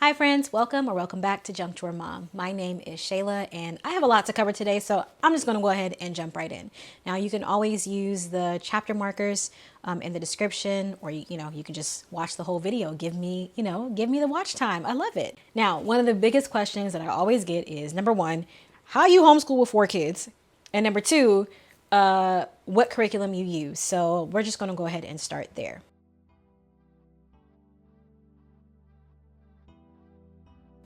Hi friends, welcome back to Jump to Her Mom. My name is Shayla and I have a lot to cover today, so I'm just gonna go ahead and jump right in. Now you can always use the chapter markers in the description, or you can just watch the whole video. Give me the watch time. I love it. Now, one of the biggest questions that I always get is number one, how you homeschool with 4 kids? And number two, what curriculum you use. So we're just gonna go ahead and start there.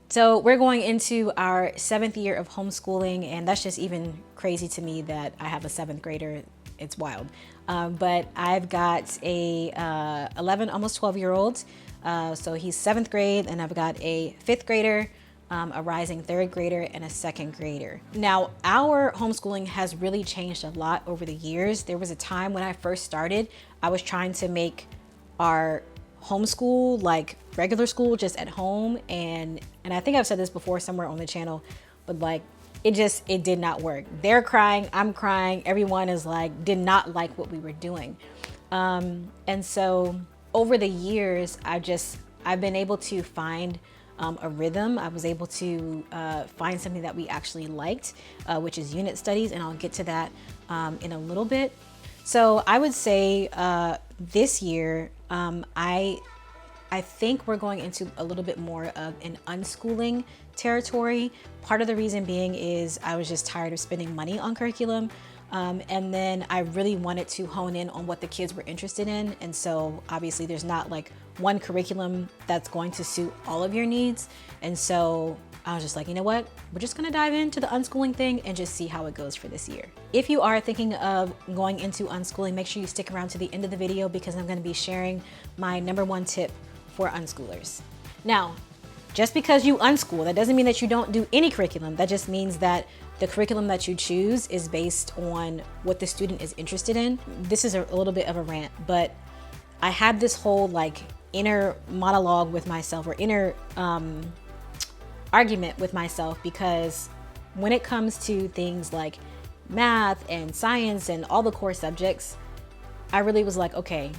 So we're going into our 7th year of homeschooling, and that's just even crazy to me that I have a 7th grader. It's wild. But I've got a 11, almost 12-year-old. So he's 7th grade, and I've got a 5th grader, a rising 3rd grader, and a 2nd grader. Now, our homeschooling has really changed a lot over the years. There was a time when I first started, I was trying to make our homeschool like regular school, just at home, and I think I've said this before somewhere on the channel, but like it did not work. They're crying, I'm crying, everyone is like did not like what we were doing, and so over the years I've been able to find a rhythm. I was able to find something that we actually liked, which is unit studies, and I'll get to that in a little bit. So I would say this year, I think we're going into a little bit more of an unschooling territory. Part of the reason being is I was just tired of spending money on curriculum. And then I really wanted to hone in on what the kids were interested in. And so obviously there's not like one curriculum that's going to suit all of your needs. And so I was just like, you know what? We're just gonna dive into the unschooling thing and just see how it goes for this year. If you are thinking of going into unschooling, make sure you stick around to the end of the video because I'm gonna be sharing my #1 tip for unschoolers. Now, just because you unschool, that doesn't mean that you don't do any curriculum. That just means that the curriculum that you choose is based on what the student is interested in. This is a little bit of a rant, but I had this whole like inner monologue with myself, or inner argument with myself, because when it comes to things like math and science and all the core subjects, I really was like, okay,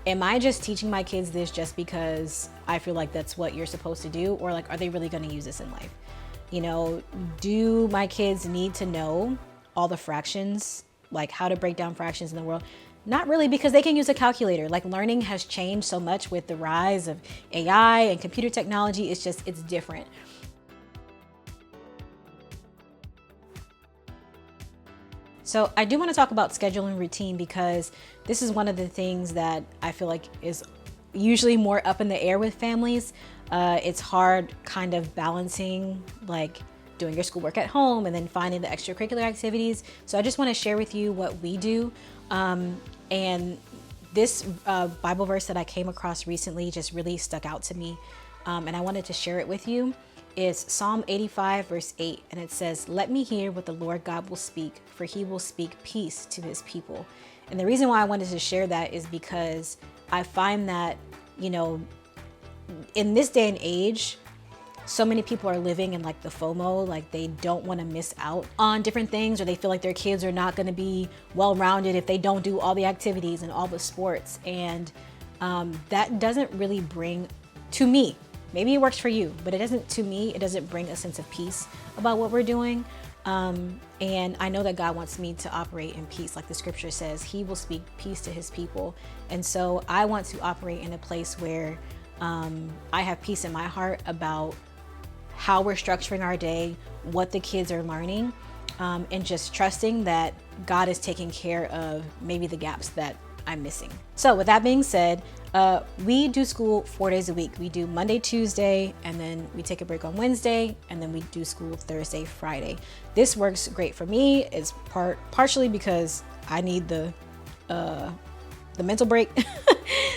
am I just teaching my kids this just because I feel like that's what you're supposed to do? Or like, are they really gonna use this in life? You know, do my kids need to know all the fractions, like how to break down fractions in the world? Not really, because they can use a calculator. Like, learning has changed so much with the rise of AI and computer technology. It's different. So I do want to talk about schedule and routine, because this is one of the things that I feel like is usually more up in the air with families. It's hard kind of balancing like doing your schoolwork at home and then finding the extracurricular activities. So I just want to share with you what we do. And this Bible verse that I came across recently just really stuck out to me. And I wanted to share it with you. Is Psalm 85 verse 8, and it says, "Let me hear what the Lord God will speak, for he will speak peace to his people." And the reason why I wanted to share that is because I find that, you know, in this day and age, so many people are living in like the FOMO, like they don't want to miss out on different things, or they feel like their kids are not going to be well-rounded if they don't do all the activities and all the sports. And that doesn't really bring, to me, maybe it works for you, but it doesn't bring a sense of peace about what we're doing. And I know that God wants me to operate in peace. Like the scripture says, he will speak peace to his people. And so I want to operate in a place where I have peace in my heart about how we're structuring our day, what the kids are learning, and just trusting that God is taking care of maybe the gaps that I'm missing. So with that being said, we do school 4 days a week. We do Monday, Tuesday, and then we take a break on Wednesday, and then we do school Thursday, Friday. This works great for me. It's partially because I need the mental break.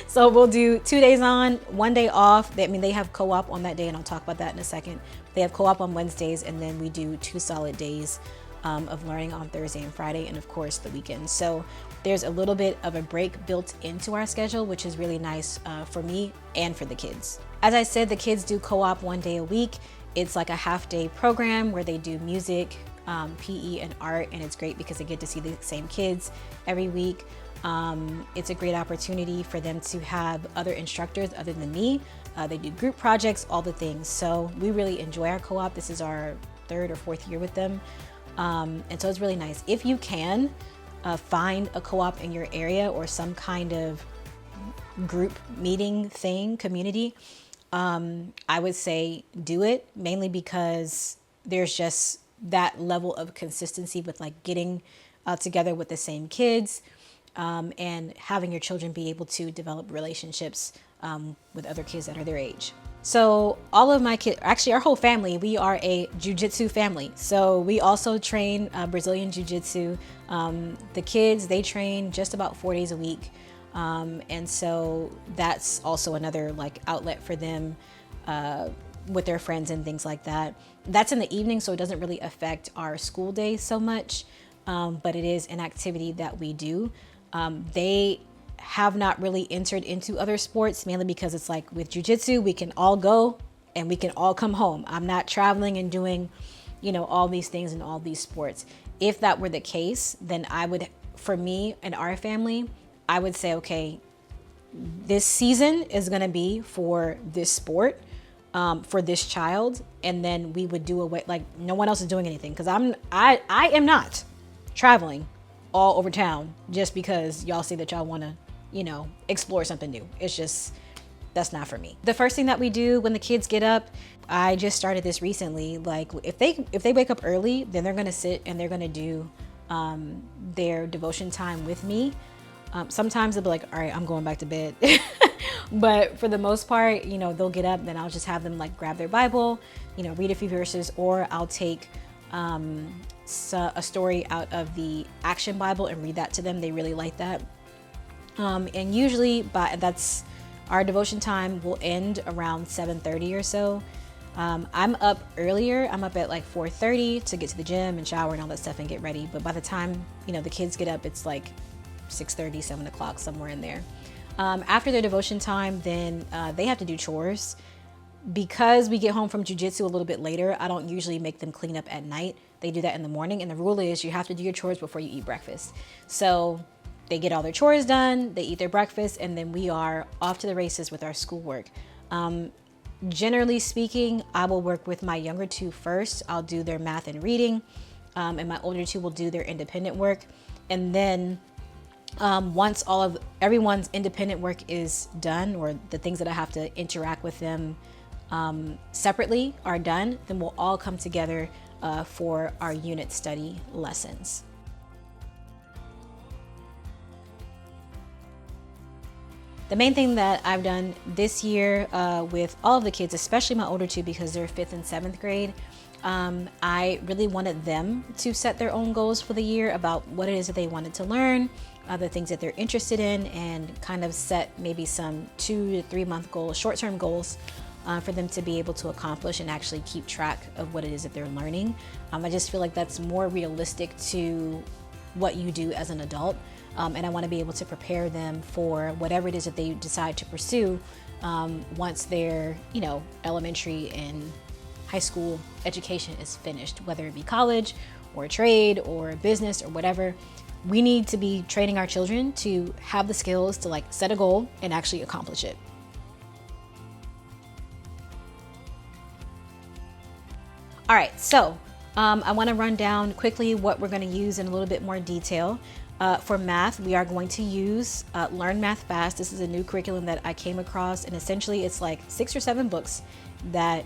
So we'll do 2 days on, 1 day off. They have co-op on that day, and I'll talk about that in a second. They have co-op on Wednesdays, and then we do 2 solid days of learning on Thursday and Friday, and of course the weekends. So there's a little bit of a break built into our schedule, which is really nice for me and for the kids. As I said, the kids do co-op 1 day a week. It's like a half-day program where they do music, PE, and art, and it's great because they get to see the same kids every week. It's a great opportunity for them to have other instructors other than me They do group projects, all the things. So we really enjoy our co-op. This is our 3rd or 4th year with them. And so it's really nice. If you can find a co-op in your area or some kind of group meeting thing, community, I would say do it, mainly because there's just that level of consistency with like getting together with the same kids, and having your children be able to develop relationships with other kids that are their age. So all of my kids, actually our whole family, we are a jiu-jitsu family. So we also train Brazilian jiu-jitsu. The kids, they train just about 4 days a week. And so that's also another like outlet for them with their friends and things like that. That's in the evening, so it doesn't really affect our school day so much, but it is an activity that we do. They have not really entered into other sports, mainly because it's like with jiu-jitsu, we can all go and we can all come home. I'm not traveling and doing, all these things in all these sports. If that were the case, then I would, for me and our family, I would say, okay, this season is going to be for this sport, for this child. And then we would do away, like no one else is doing anything. Cause I am not traveling all over town just because y'all say that y'all want to, explore something new. It's just, that's not for me. The first thing that we do when the kids get up, I just started this recently. Like if they wake up early, then they're going to sit and they're going to do, their devotion time with me. Sometimes they'll be like, all right, I'm going back to bed. But for the most part, they'll get up, then I'll just have them like grab their Bible, read a few verses, or I'll take a story out of the Action Bible and read that to them. They really like that. And usually that's our devotion time will end around 7:30 or so. I'm up earlier. I'm up at like 4:30 to get to the gym and shower and all that stuff and get ready. But by the time, the kids get up, it's like 6:30, 7 o'clock, somewhere in there. After their devotion time, then they have to do chores. Because we get home from jiu-jitsu a little bit later, I don't usually make them clean up at night. They do that in the morning. And the rule is you have to do your chores before you eat breakfast. So they get all their chores done, they eat their breakfast, and then we are off to the races with our schoolwork. Generally speaking, I will work with my younger two first. I'll do their math and reading, and my older two will do their independent work. And then once all of everyone's independent work is done, or the things that I have to interact with them separately are done, then we'll all come together for our unit study lessons. The main thing that I've done this year with all of the kids, especially my older two because they're 5th and 7th grade, I really wanted them to set their own goals for the year about what it is that they wanted to learn, the things that they're interested in, and kind of set maybe some 2 to 3 month goals, short-term goals for them to be able to accomplish and actually keep track of what it is that they're learning. I just feel like that's more realistic to what you do as an adult. And I want to be able to prepare them for whatever it is that they decide to pursue once their, elementary and high school education is finished, whether it be college or a trade or a business or whatever. We need to be training our children to have the skills to like set a goal and actually accomplish it. All right, so I want to run down quickly what we're going to use in a little bit more detail. For math, we are going to use Learn Math Fast. This is a new curriculum that I came across, and essentially it's like 6 or 7 books that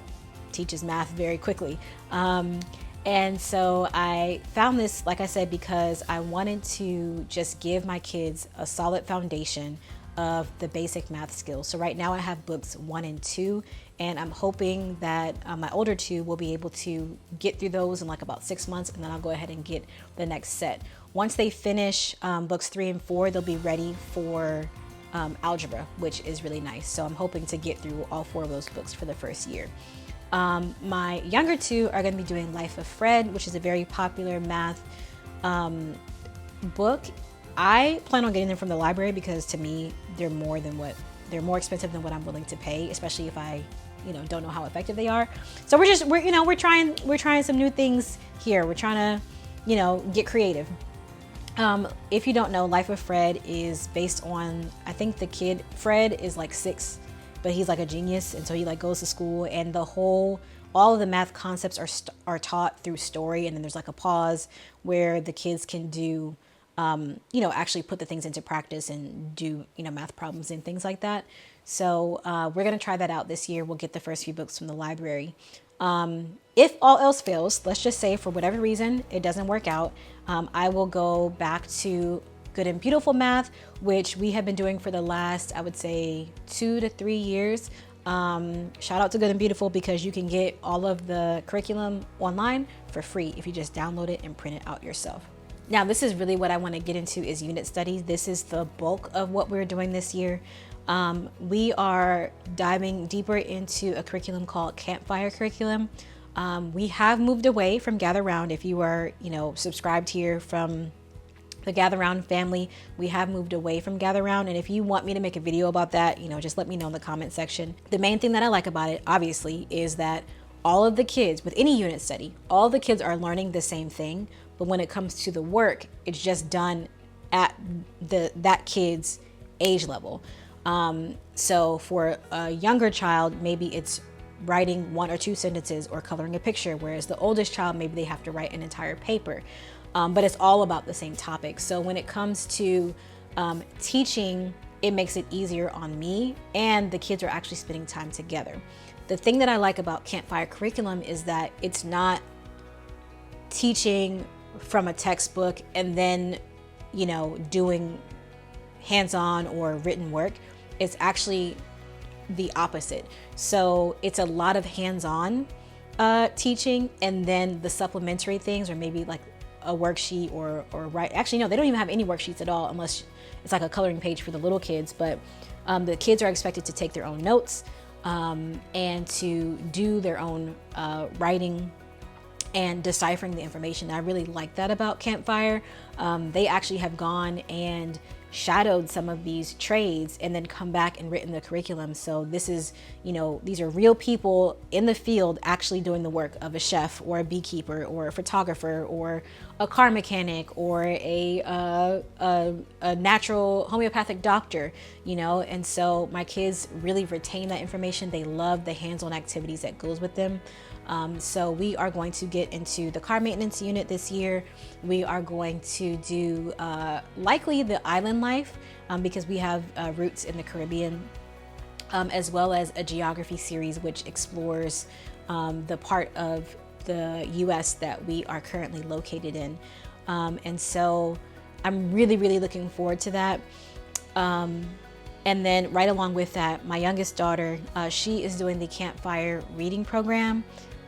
teaches math very quickly. And so I found this, like I said, because I wanted to just give my kids a solid foundation of the basic math skills. So right now I have books 1 and 2, and I'm hoping that my older two will be able to get through those in like about 6 months, and then I'll go ahead and get the next set. Once they finish books 3 and 4, they'll be ready for algebra, which is really nice. So I'm hoping to get through all 4 of those books for the first year. My younger two are going to be doing Life of Fred, which is a very popular math book. I plan on getting them from the library because to me they're more expensive than what I'm willing to pay, especially if I don't know how effective they are. So we're trying some new things here. We're trying to get creative. If you don't know, Life of Fred is based on, I think the kid Fred is like 6, but he's like a genius. And so he like goes to school, and all of the math concepts are taught through story. And then there's like a pause where the kids can do, actually put the things into practice and do, math problems and things like that. So we're going to try that out this year. We'll get the first few books from the library. If all else fails, let's just say for whatever reason it doesn't work out, I will go back to Good and Beautiful Math, which we have been doing for the last, I would say, 2 to 3 years. Shout out to Good and Beautiful, because you can get all of the curriculum online for free if you just download it and print it out yourself. Now, this is really what I want to get into is unit studies. This is the bulk of what we're doing this year. We are diving deeper into a curriculum called Campfire curriculum. We have moved away from Gather Round. If you are, subscribed here from the Gather Round family, we have moved away from Gather Round. And if you want me to make a video about that, just let me know in the comment section. The main thing that I like about it, obviously, is that all of the kids with any unit study, all the kids are learning the same thing. But when it comes to the work, it's just done at that kid's age level. So for a younger child, maybe it's writing 1 or 2 sentences or coloring a picture, whereas the oldest child, maybe they have to write an entire paper. But it's all about the same topic. So when it comes to teaching, it makes it easier on me, and the kids are actually spending time together. The thing that I like about Campfire curriculum is that it's not teaching from a textbook and then, doing hands-on or written work. It's actually the opposite. So it's a lot of hands-on teaching, and then the supplementary things, or maybe like a worksheet or write. Actually, no, they don't even have any worksheets at all, unless it's like a coloring page for the little kids. But the kids are expected to take their own notes and to do their own writing and deciphering the information. I really like that about Campfire. They actually have gone and shadowed some of these trades and then come back and written the curriculum. So this is, these are real people in the field actually doing the work of a chef or a beekeeper or a photographer or a car mechanic or a natural homeopathic doctor, and so my kids really retain that information. They love the hands-on activities that goes with them. So we are going to get into the car maintenance unit this year. We are going to do likely the island life because we have roots in the Caribbean, as well as a geography series which explores the part of the US that we are currently located in. And so I'm really, really looking forward to that. And then right along with that, my youngest daughter, she is doing the Campfire reading program.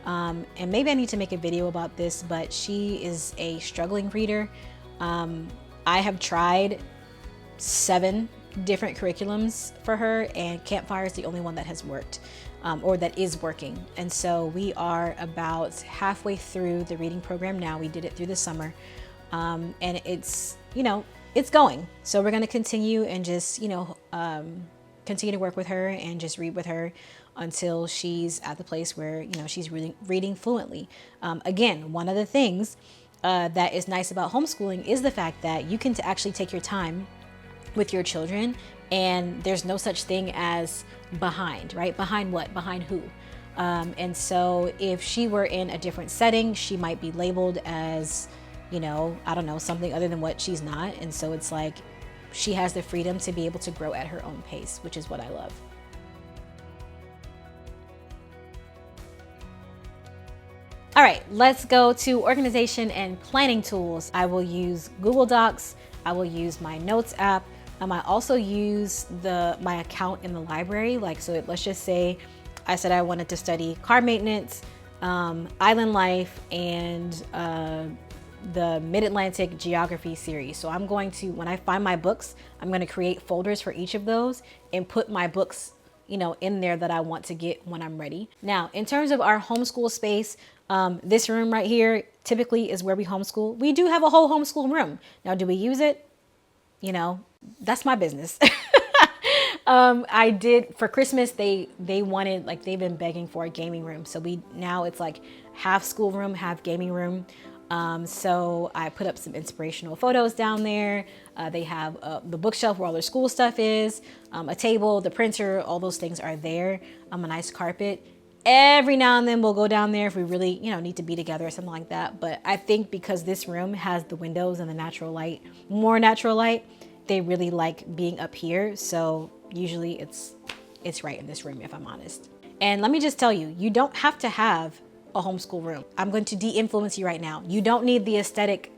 And maybe I need to make a video about this, but she is a struggling reader. I have tried 7 different curriculums for her, and Campfire is the only one that has worked, or that is working. And so we are about halfway through the reading program now. We did it through the summer, and it's, it's going. So we're going to continue and just, continue to work with her and just read with her until she's at the place where, she's reading fluently. Again, one of the things that is nice about homeschooling is the fact that you can actually take your time with your children, and there's no such thing as behind, right? Behind what? Behind who? And so if she were in a different setting, she might be labeled as, I don't know, something other than what she's not. And so it's like she has the freedom to be able to grow at her own pace, which is what I love. All right, let's go to organization and planning tools. I will use Google Docs. I will use my notes app. I also use my account in the library. Let's just say I said I wanted to study car maintenance, island life, and the Mid-Atlantic geography series. So I'm going to, when I find my books, I'm going to create folders for each of those and put my books, in there that I want to get when I'm ready. Now, in terms of our homeschool space, this room right here typically is where we homeschool. We do have a whole homeschool room. Now, do we use it? That's my business. I did for Christmas. They wanted, they've been begging for a gaming room. So now it's like half schoolroom, half gaming room. So I put up some inspirational photos down there. They have the bookshelf where all their school stuff is, a table, the printer, all those things are there, a nice carpet. Every now and then we'll go down there if we really, need to be together or something like that. But I think because this room has the windows and the natural light, more natural light, they really like being up here. So usually it's right in this room, if I'm honest. And let me just tell you, you don't have to have a homeschool room. I'm going to de-influence you right now. You don't need the aesthetic,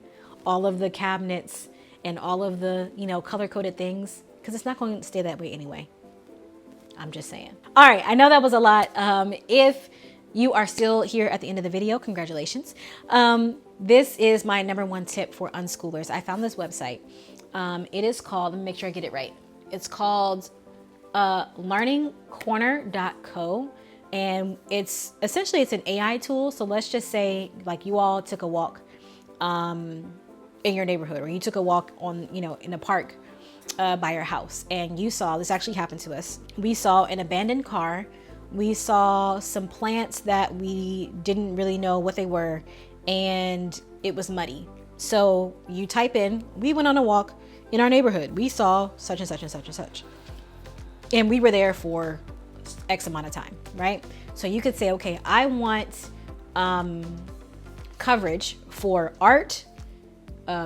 all of the cabinets and all of the, color-coded things, because it's not going to stay that way anyway. I'm just saying. All right, I know that was a lot. If you are still here at the end of the video, congratulations. This is my #1 tip for unschoolers. I found this website. It is called, let me make sure I get it right. It's called learningcorner.co. And it's essentially, it's an AI tool. So let's just say like you all took a walk in your neighborhood, or you took a walk on, in a park by your house, and you saw, this actually happened to us. We saw an abandoned car. We saw some plants that we didn't really know what they were, and it was muddy. So you type in, we went on a walk in our neighborhood. We saw such and such and such and such. And we were there for X amount of time, right? So you could say, okay, I want coverage for art,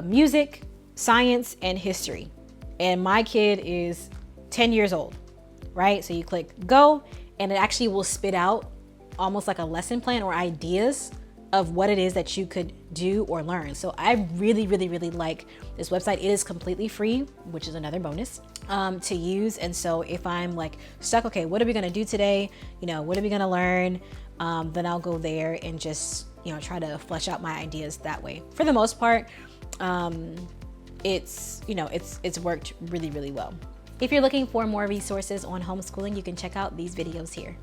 music, science, and history. And my kid is 10 years old, right? So you click go, and it actually will spit out almost like a lesson plan or ideas of what it is that you could do or learn. So I really, really, really like this website. It is completely free, which is another bonus to use. And so if I'm like stuck, okay, what are we gonna do today? What are we gonna learn? Then I'll go there and just, try to flesh out my ideas that way. For the most part, it's worked really, really well. If you're looking for more resources on homeschooling, you can check out these videos here.